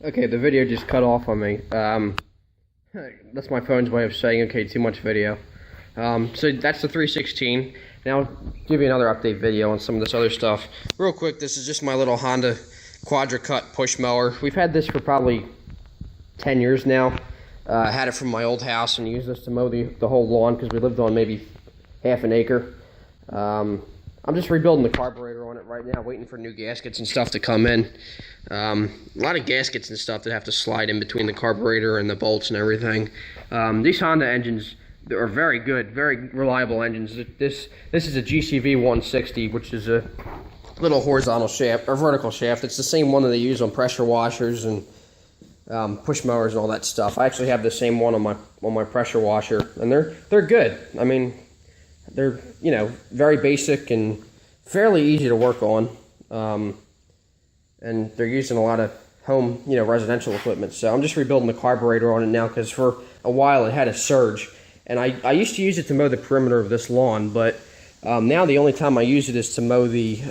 Okay, the video just cut off on me. That's my phone's way of saying, okay, too much video. So that's the 316. Now, I'll give you another update video on some of this other stuff. Real quick, this is just my little Honda Quadra Cut push mower. We've had this for probably 10 years now. I had it from my old house and used this to mow the whole lawn because we lived on maybe half an acre. I'm just rebuilding the carburetor on it right now, waiting for new gaskets and stuff to come in. A lot of gaskets and stuff that have to slide in between the carburetor and the bolts and everything. These Honda engines are very good, very reliable engines. This is a GCV 160, which is a little horizontal shaft or vertical shaft. It's the same one that they use on pressure washers and push mowers and all that stuff. I actually have the same one on my pressure washer, and they're good. I mean, they're, you know, very basic and fairly easy to work on, and they're used in a lot of home, you know, residential equipment. So I'm just rebuilding the carburetor on it now because for a while it had a surge, and I used to use it to mow the perimeter of this lawn, but now the only time I use it is to mow the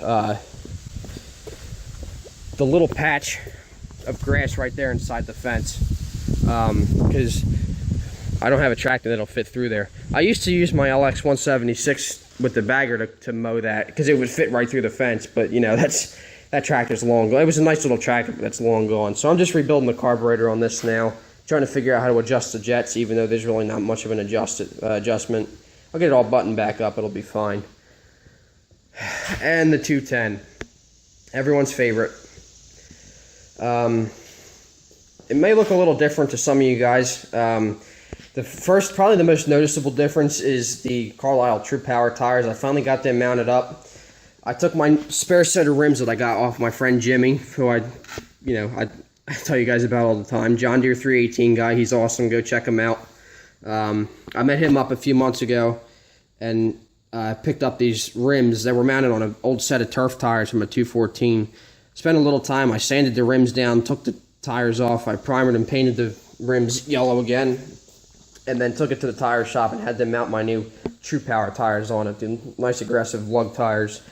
little patch of grass right there inside the fence, because I don't have a tractor that'll fit through there. I used to use my LX 176 with the bagger to mow that because it would fit right through the fence, but you know, that tractor's long gone. It was a nice little tractor, but that's long gone. So I'm just rebuilding the carburetor on this now, trying to figure out how to adjust the jets, even though there's really not much of an adjustment. I'll get it all buttoned back up, it'll be fine. And the 210, everyone's favorite. It may look a little different to some of you guys. Probably the most noticeable difference is the Carlisle True Power tires. I finally got them mounted up. I took my spare set of rims that I got off my friend Jimmy, who I tell you guys about all the time. John Deere 318 guy, he's awesome. Go check him out. I met him up a few months ago, and I picked up these rims that were mounted on an old set of turf tires from a 214. Spent a little time. I sanded the rims down, took the tires off. I primered and painted the rims yellow again, and then took it to the tire shop and had them mount my new True Power tires on it, the nice aggressive lug tires.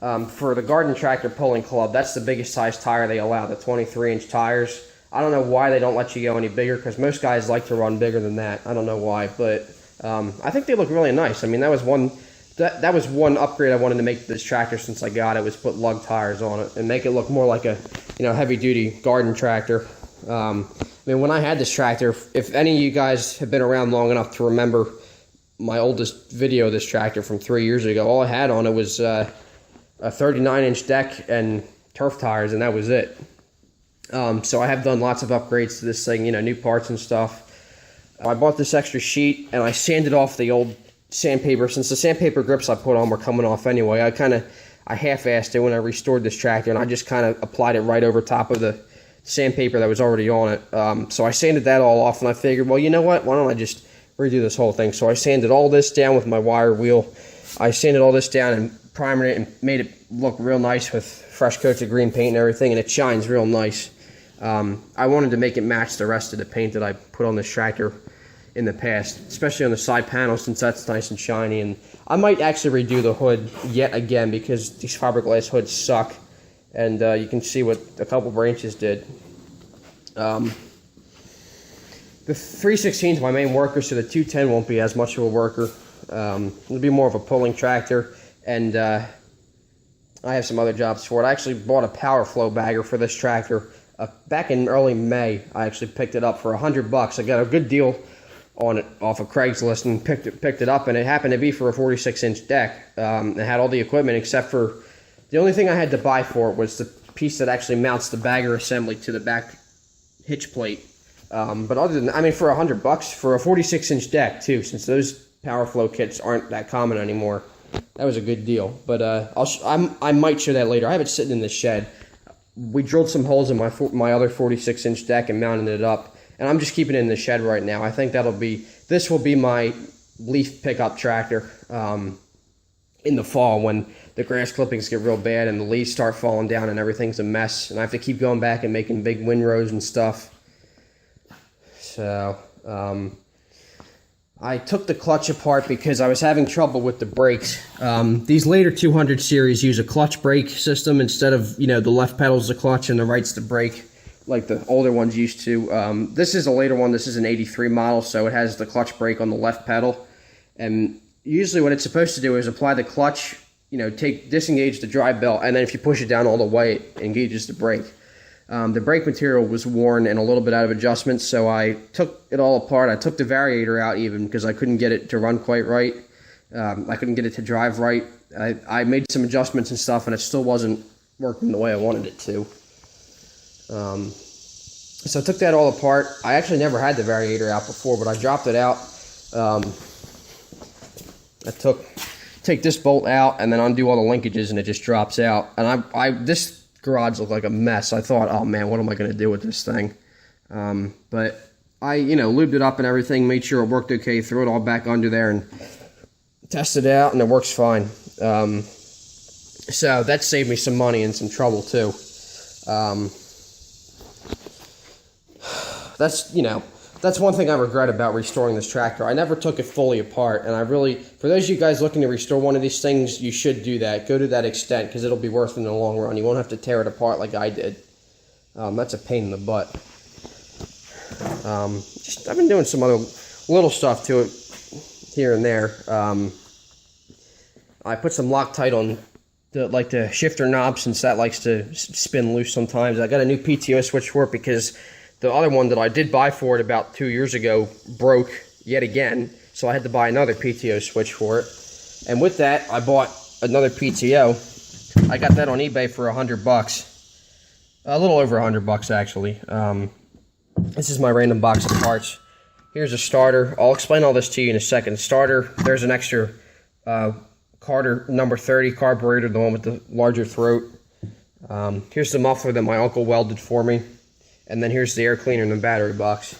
For the garden tractor pulling club, that's the biggest size tire they allow, the 23-inch tires. I don't know why they don't let you go any bigger, because most guys like to run bigger than that. I don't know why, but I think they look really nice. I mean, that was one upgrade I wanted to make to this tractor since I got it, was put lug tires on it and make it look more like a, you know, heavy-duty garden tractor. I mean, when I had this tractor, if any of you guys have been around long enough to remember my oldest video of this tractor from 3 years ago, all I had on it was a 39-inch deck and turf tires, and that was it. So I have done lots of upgrades to this thing, you know, new parts and stuff. I bought this extra sheet, and I sanded off the old sandpaper. Since the sandpaper grips I put on were coming off anyway, I half-assed it when I restored this tractor, and I just kind of applied it right over top of the sandpaper that was already on it. So I sanded that all off, and I figured, well, you know what, why don't I just redo this whole thing? So I sanded all this down with my wire wheel. I sanded all this down and primered it and made it look real nice with fresh coats of green paint and everything, and it shines real nice. I wanted to make it match the rest of the paint that I put on this tractor in the past, especially on the side panel, since that's nice and shiny. And I might actually redo the hood yet again, because these fiberglass hoods suck, and you can see what a couple branches did. The 316 is my main worker, so the 210 won't be as much of a worker. It'll be more of a pulling tractor, and I have some other jobs for it. I actually bought a power flow bagger for this tractor back in early May. I actually picked it up for $100. I got a good deal on it off of Craigslist and picked it up, and it happened to be for a 46-inch deck. It had all the equipment except for the only thing I had to buy for it was the piece that actually mounts the bagger assembly to the back hitch plate. But other than, I mean, for $100 for a 46-inch deck too, since those power flow kits aren't that common anymore, that was a good deal. But I might show that later. I have it sitting in the shed. We drilled some holes in my other 46-inch deck and mounted it up, and I'm just keeping it in the shed right now. I think this will be my leaf pickup tractor in the fall when the grass clippings get real bad and the leaves start falling down and everything's a mess, and I have to keep going back and making big windrows and stuff. So I took the clutch apart because I was having trouble with the brakes. These later 200 series use a clutch brake system instead of, you know, the left pedal's the clutch and the right's the brake. like the older ones used to. This is a later one. This is an 83 model, so it has the clutch brake on the left pedal. And usually what it's supposed to do is apply the clutch, disengage the drive belt, and then if you push it down all the way, it engages the brake. The brake material was worn and a little bit out of adjustment, so I took it all apart. I took the variator out even because I couldn't get it to run quite right. I couldn't get it to drive right. I made some adjustments and stuff, and it still wasn't working the way I wanted it to. So I took that all apart. I actually never had the variator out before, but I dropped it out. I take this bolt out and then undo all the linkages, and it just drops out. And this garage looked like a mess. I thought, oh man, what am I going to do with this thing? But I, lubed it up and everything, made sure it worked okay, threw it all back under there and tested it out, and it works fine. So that saved me some money and some trouble too. That's one thing I regret about restoring this tractor. I never took it fully apart, and for those of you guys looking to restore one of these things, you should do that. Go to that extent, because it'll be worth it in the long run. You won't have to tear it apart like I did. That's a pain in the butt. I've been doing some other little stuff to it here and there. I put some Loctite on the shifter knob, since that likes to spin loose sometimes. I got a new PTO switch for it because the other one that I did buy for it about 2 years ago broke yet again, so I had to buy another PTO switch for it. And with that, I bought another PTO. I got that on eBay for $100, a little over $100 actually. This is my random box of parts. Here's a starter. I'll explain all this to you in a second. Starter, there's an extra Carter number 30 carburetor, the one with the larger throat. Here's the muffler that my uncle welded for me. And then here's the air cleaner in the battery box.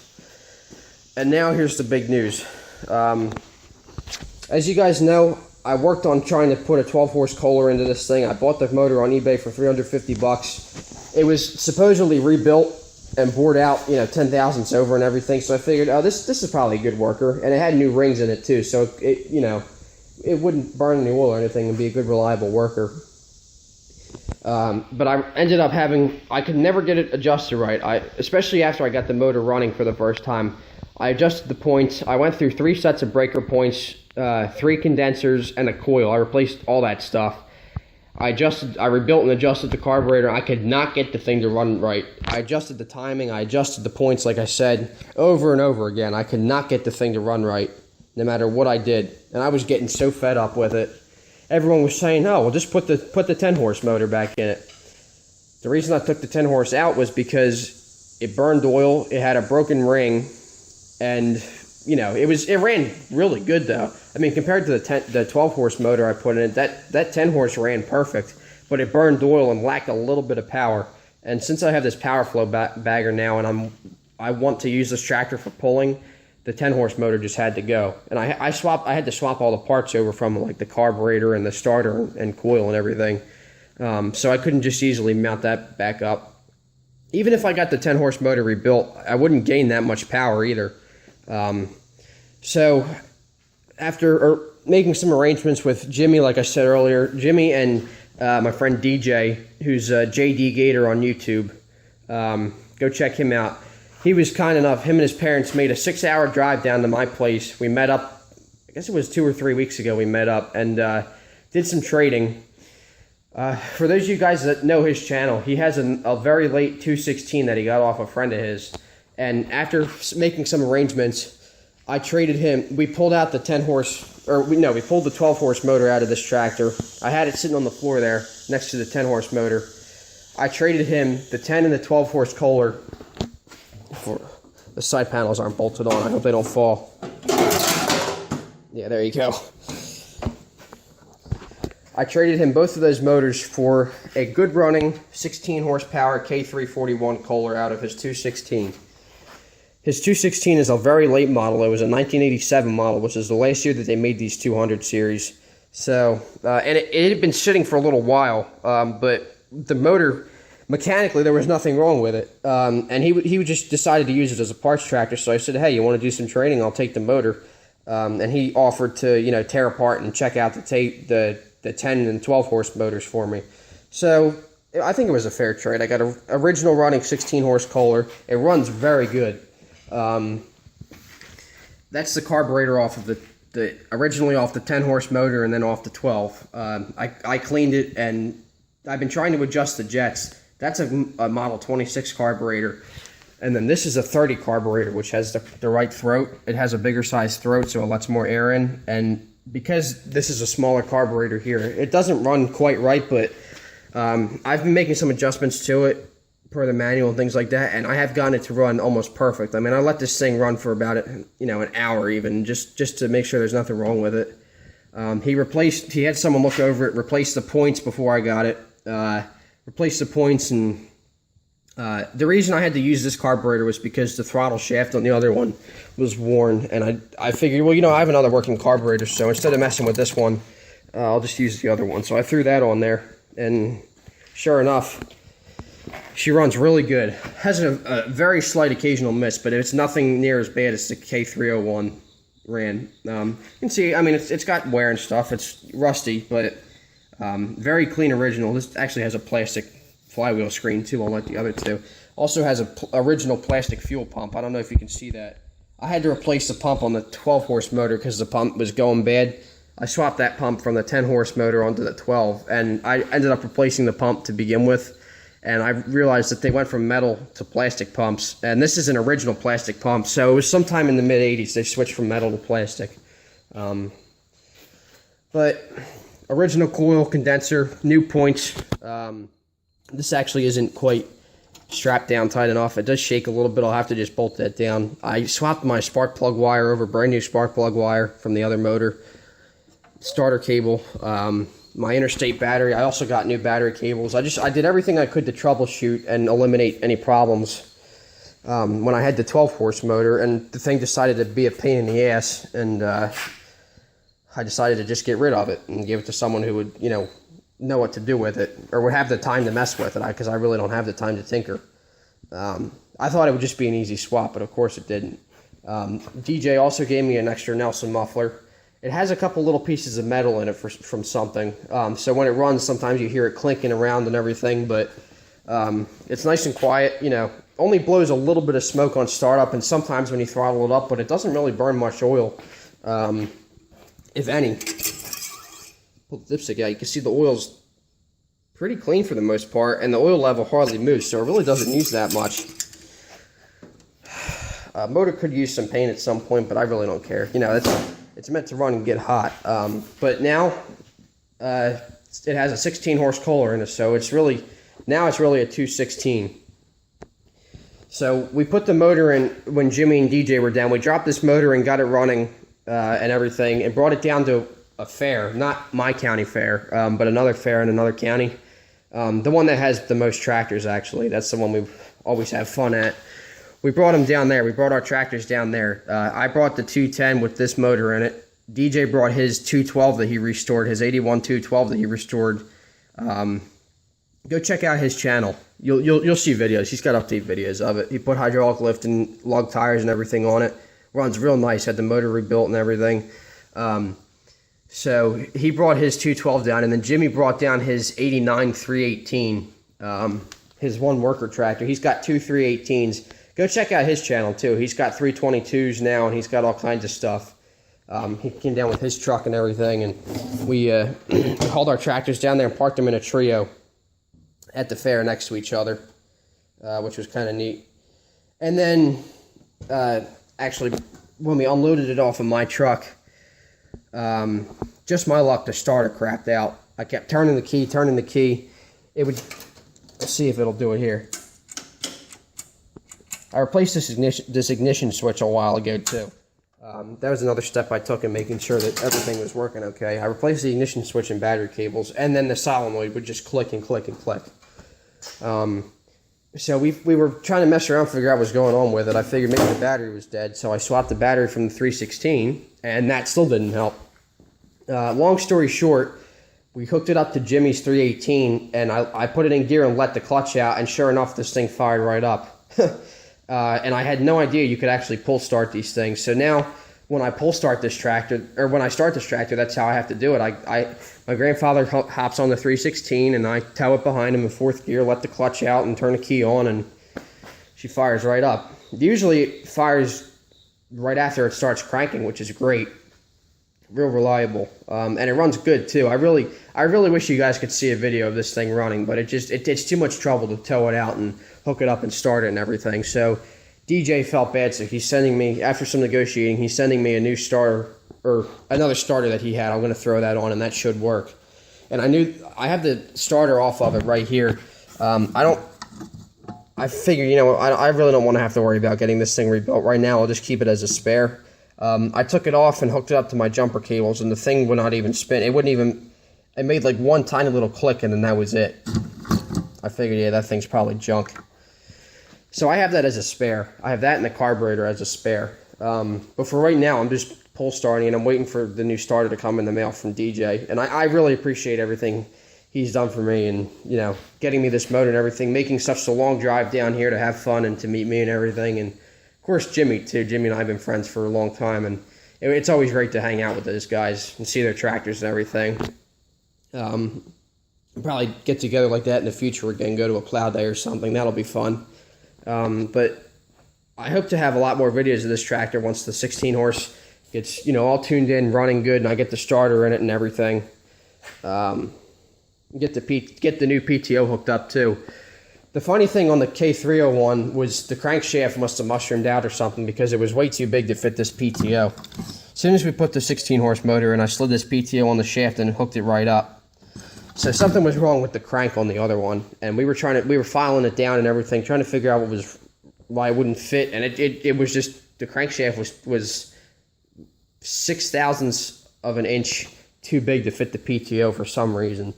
And now here's the big news. As you guys know, I worked on trying to put a 12-horse Kohler into this thing. I bought the motor on eBay for $350. It was supposedly rebuilt and bored out, 10 thousandths over and everything. So I figured, oh, this is probably a good worker. And it had new rings in it too, so it wouldn't burn any oil or anything and be a good, reliable worker. But I ended up I could never get it adjusted right. Especially after I got the motor running for the first time. I adjusted the points. I went through 3 sets of breaker points, 3 condensers, and a coil. I replaced all that stuff. I rebuilt and adjusted the carburetor. I could not get the thing to run right. I adjusted the timing. I adjusted the points, like I said, over and over again. I could not get the thing to run right, no matter what I did. And I was getting so fed up with it. Everyone was saying, "Oh, well, just put the 10-horse motor back in it." The reason I took the 10-horse out was because it burned oil. It had a broken ring, and it ran really good though. I mean, compared to the 12-horse motor I put in it, that 10-horse ran perfect, but it burned oil and lacked a little bit of power. And since I have this power flow bagger now, and I want to use this tractor for pulling, the 10-horse motor just had to go. And I had to swap all the parts over from like the carburetor and the starter and coil and everything. So I couldn't just easily mount that back up. Even if I got the 10-horse motor rebuilt, I wouldn't gain that much power either. So after making some arrangements with Jimmy, like I said earlier, Jimmy and my friend DJ, who's JD Gator on YouTube, go check him out. He was kind enough, him and his parents made a 6-hour drive down to my place. We met up, I guess it was 2 or 3 weeks ago we met up, and did some trading. For those of you guys that know his channel, he has a very late 216 that he got off a friend of his. And after making some arrangements, I traded him. We pulled out the 10-horse, we pulled the 12-horse motor out of this tractor. I had it sitting on the floor there next to the 10-horse motor. I traded him the 10 and the 12-horse Kohler. The side panels aren't bolted on. I hope they don't fall. Yeah, there you go. I traded him both of those motors for a good running 16 horsepower K341 Kohler out of his 216. His 216 is a very late model. It was a 1987 model, which is the last year that they made these 200 series. So, and it had been sitting for a little while, but the motor, mechanically, there was nothing wrong with it. And he just decided to use it as a parts tractor. So I said, hey, you want to do some training? I'll take the motor. And he offered to, tear apart and check out the 10 and 12 horse motors for me. So I think it was a fair trade. I got an original running 16 horse Kohler. It runs very good. That's the carburetor off of the originally off the 10 horse motor and then off the 12. I cleaned it, and I've been trying to adjust the jets. That's a model 26 carburetor. And then this is a 30 carburetor, which has the right throat. It has a bigger size throat, so it lets more air in. And because this is a smaller carburetor here, it doesn't run quite right, but I've been making some adjustments to it per the manual and things like that, and I have gotten it to run almost perfect. I mean, I let this thing run for about an hour even, just to make sure there's nothing wrong with it. He had someone look over it, replace the points before I got it, replace the points, and the reason I had to use this carburetor was because the throttle shaft on the other one was worn, and I figured, well, I have another working carburetor, so instead of messing with this one, I'll just use the other one. So I threw that on there, and sure enough, she runs really good. Has a very slight occasional miss, but it's nothing near as bad as the K301 ran. You can see, I mean, it's got wear and stuff. It's rusty, but very clean original. This actually has a plastic flywheel screen too, unlike the other two. Also has a original plastic fuel pump. I don't know if you can see that. I had to replace the pump on the 12 horse motor because the pump was going bad. I swapped that pump from the 10 horse motor onto the 12, and I ended up replacing the pump to begin with. And I realized that they went from metal to plastic pumps, and this is an original plastic pump. So it was sometime in the mid 80s they switched from metal to plastic. But original coil, condenser, new points. This actually isn't quite strapped down tight enough. It does shake a little bit. I'll have to just bolt that down. I swapped my spark plug wire over brand new spark plug wire from the other motor. Starter cable, my interstate battery. I also got new battery cables. I did everything I could to troubleshoot and eliminate any problems when I had the 12 horse motor, and the thing decided to be a pain in the ass, and I decided to just get rid of it and give it to someone who would know what to do with it, or would have the time to mess with it, because I really don't have the time to tinker. I thought it would just be an easy swap, but of course it didn't. DJ also gave me an extra Nelson muffler. It has a couple little pieces of metal in it from something, so when it runs, sometimes you hear it clinking around and everything, but it's nice and quiet. Only blows a little bit of smoke on startup, and sometimes when you throttle it up, but it doesn't really burn much oil, if any. Pull the dipstick out, you can see the oil's pretty clean for the most part, and the oil level hardly moves, so it really doesn't use that much. Motor could use some paint at some point, but I really don't care. It's meant to run and get hot. But now it has a 16 horse Kohler in it, so it's really a 216. So we put the motor in when Jimmy and DJ were down. We dropped this motor and got it running and everything, and brought it down to a fair, not my county fair, but another fair in another county. The one that has the most tractors, actually. That's the one we always have fun at. We brought them down there. We brought our tractors down there. I brought the 210 with this motor in it. DJ brought his 212 that he restored, his 81 212 that he restored. Go check out his channel. You'll see videos. He's got update videos of it. He put hydraulic lift and lug tires and everything on it. Runs real nice. Had the motor rebuilt and everything. So he brought his 212 down, and then Jimmy brought down his 89 318, his one worker tractor. He's got two 318s. Go check out his channel too. He's got 322s now, and he's got all kinds of stuff. He came down with his truck and everything, and we hauled our tractors down there and parked them in a trio at the fair next to each other, which was kind of neat. And then, actually, when we unloaded it off of my truck, just my luck, the starter crapped out. I kept turning the key. It would, let's see if it'll do it here. I replaced this ignition switch a while ago too. That was another step I took in making sure that everything was working okay. I replaced the ignition switch and battery cables, and then the solenoid would just click and click and click. So we were trying to mess around, figure out what's going on with it. I figured maybe the battery was dead, so I swapped the battery from the 316, and that still didn't help. Long story short, we hooked it up to Jimmy's 318, and I put it in gear and let the clutch out, and sure enough, this thing fired right up. And I had no idea you could actually pull start these things. So now when I pull start this tractor, or when I start this tractor, that's how I have to do it. My grandfather hops on the 316, and I tow it behind him in fourth gear, let the clutch out, and turn the key on, and she fires right up. Usually it fires right after it starts cranking, which is great. Real reliable, and it runs good too. I really wish you guys could see a video of this thing running, but it's too much trouble to tow it out and hook it up and start it and everything. So DJ felt bad, so he's sending me, after some negotiating, he's sending me a new starter, or another starter that he had. I'm going to throw that on, and that should work. And I have the starter off of it right here. I figure, I really don't want to have to worry about getting this thing rebuilt right now. I'll just keep it as a spare. I took it off and hooked it up to my jumper cables, and the thing would not even spin. It made like one tiny little click, and then that was it. I figured, yeah, that thing's probably junk. So I have that as a spare. I have that and the carburetor as a spare. But for right now, I'm just pull starting, and I'm waiting for the new starter to come in the mail from DJ. And I really appreciate everything he's done for me, and getting me this motor and everything, making such a long drive down here to have fun and to meet me and everything. And of course, Jimmy too. Jimmy and I have been friends for a long time, and it's always great to hang out with those guys and see their tractors and everything. We'll probably get together like that in the future again, go to a plow day or something. That'll be fun. But I hope to have a lot more videos of this tractor once the 16 horse gets, all tuned in, running good, and I get the starter in it and everything. Get the new PTO hooked up too. The funny thing on the K301 was the crankshaft must have mushroomed out or something, because it was way too big to fit this PTO. As soon as we put the 16 horse motor in, I slid this PTO on the shaft and hooked it right up. So something was wrong with the crank on the other one, and we were filing it down and everything, trying to figure out why it wouldn't fit, and it was just, the crankshaft was 0.006 of an inch too big to fit the PTO for some reason.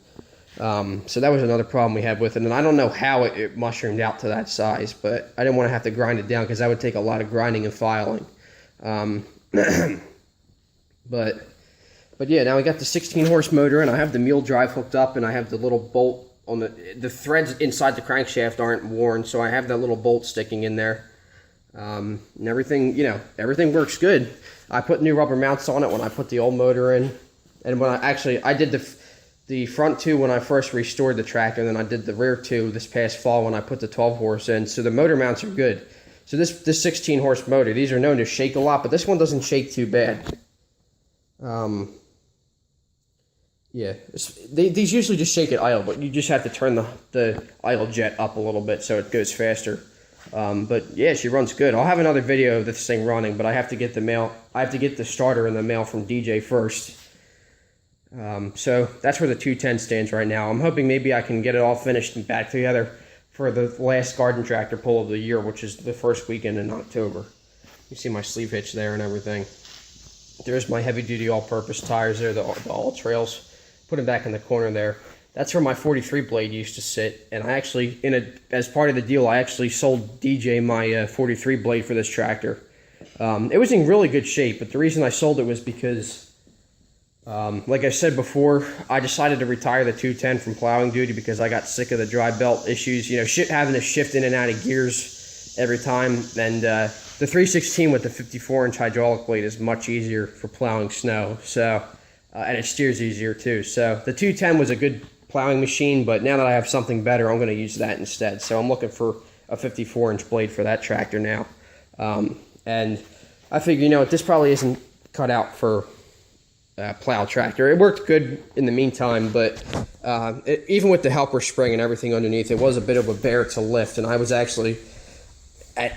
So that was another problem we had with it, and I don't know how it mushroomed out to that size, but I didn't want to have to grind it down because that would take a lot of grinding and filing. But yeah, now I got the 16 horse motor, and I have the mule drive hooked up, and I have the little bolt on the threads inside the crankshaft aren't worn, so I have that little bolt sticking in there. And everything, everything works good. I put new rubber mounts on it when I put the old motor in, and when I did the front two when I first restored the tractor, and then I did the rear two this past fall when I put the 12 horse in. So the motor mounts are good. So this 16 horse motor, these are known to shake a lot, but this one doesn't shake too bad. Yeah, these usually just shake at idle, but you just have to turn the idle jet up a little bit so it goes faster. But yeah, she runs good. I'll have another video of this thing running, but I have to get the starter in the mail from DJ first. So that's where the 210 stands right now. I'm hoping maybe I can get it all finished and back together for the last garden tractor pull of the year, which is the first weekend in October. You see my sleeve hitch there and everything. There's my heavy-duty all-purpose tires there, the all trails. Put them back in the corner there. That's where my 43 blade used to sit, and I actually, as part of the deal, I actually sold DJ my 43 blade for this tractor. It was in really good shape, but the reason I sold it was because, like I said before, I decided to retire the 210 from plowing duty because I got sick of the dry belt issues, having to shift in and out of gears every time, and the 316 with the 54-inch hydraulic blade is much easier for plowing snow, so, and it steers easier too. So the 210 was a good plowing machine, but now that I have something better, I'm going to use that instead. So I'm looking for a 54-inch blade for that tractor now. And I figure, this probably isn't cut out for a plow tractor. It worked good in the meantime, but even with the helper spring and everything underneath, it was a bit of a bear to lift. And I was actually, as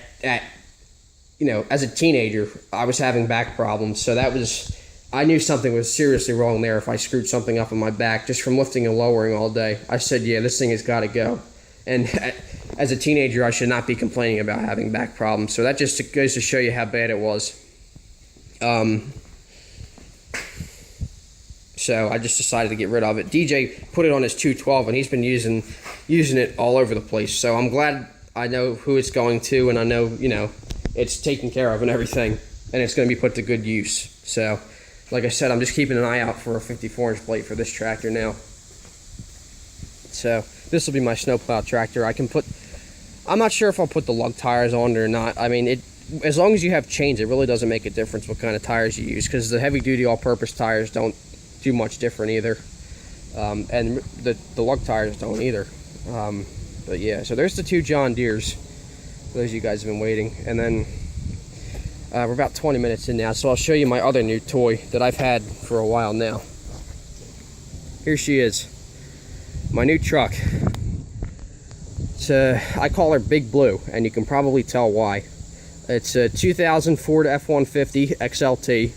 a teenager, I was having back problems. So I knew something was seriously wrong there if I screwed something up on my back just from lifting and lowering all day. I said, yeah, this thing has got to go. And as a teenager, I should not be complaining about having back problems. So that just goes to show you how bad it was. So I just decided to get rid of it. DJ put it on his 212, and he's been using it all over the place. So I'm glad I know who it's going to, and I know, it's taken care of and everything, and it's going to be put to good use. So, like I said, I'm just keeping an eye out for a 54-inch blade for this tractor now. So this will be my snowplow tractor. I'm not sure if I'll put the lug tires on it or not. I mean, as long as you have chains, it really doesn't make a difference what kind of tires you use, because the heavy-duty all-purpose tires don't do much different either, and the lug tires don't either. But yeah, so there's the 2 John Deeres, for those of you guys have been waiting. And then we're about 20 minutes in now, so I'll show you my other new toy that I've had for a while now. Here she is, my new truck. I call her Big Blue, and you can probably tell why. It's a 2000 Ford F-150 XLT.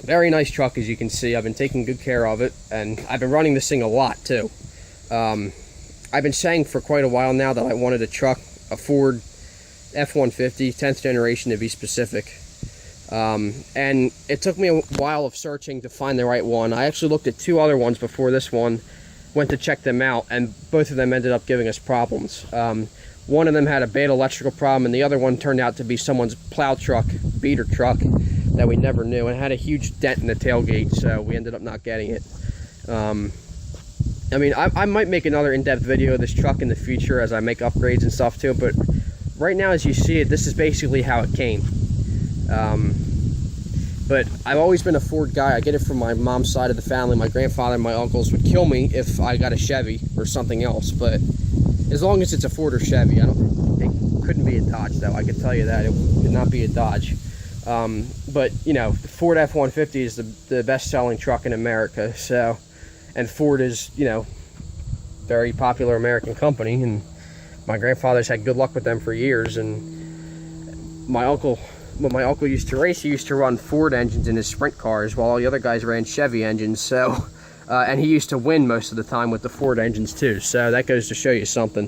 Very nice truck, as you can see. I've been taking good care of it, and I've been running this thing a lot too. I've been saying for quite a while now that I wanted a truck, a Ford F-150, 10th generation to be specific. And it took me a while of searching to find the right one. I actually looked at 2 other ones before this one, went to check them out, and both of them ended up giving us problems. One of them had a bad electrical problem, and the other one turned out to be someone's plow truck, beater truck, that we never knew, and it had a huge dent in the tailgate, so we ended up not getting it. I mean, I might make another in-depth video of this truck in the future as I make upgrades and stuff to it, but right now, as you see it, this is basically how it came. But I've always been a Ford guy. I get it from my mom's side of the family. My grandfather and my uncles would kill me if I got a Chevy or something else, but as long as it's a Ford or Chevy, it couldn't be a Dodge, though. I can tell you that. It could not be a Dodge. But, you know, the Ford F-150 is the best-selling truck in America, so, and Ford is, you know, very popular American company, and my grandfather's had good luck with them for years. And my uncle, when my uncle used to race, he used to run Ford engines in his sprint cars, while all the other guys ran Chevy engines, so, and he used to win most of the time with the Ford engines too, so that goes to show you something.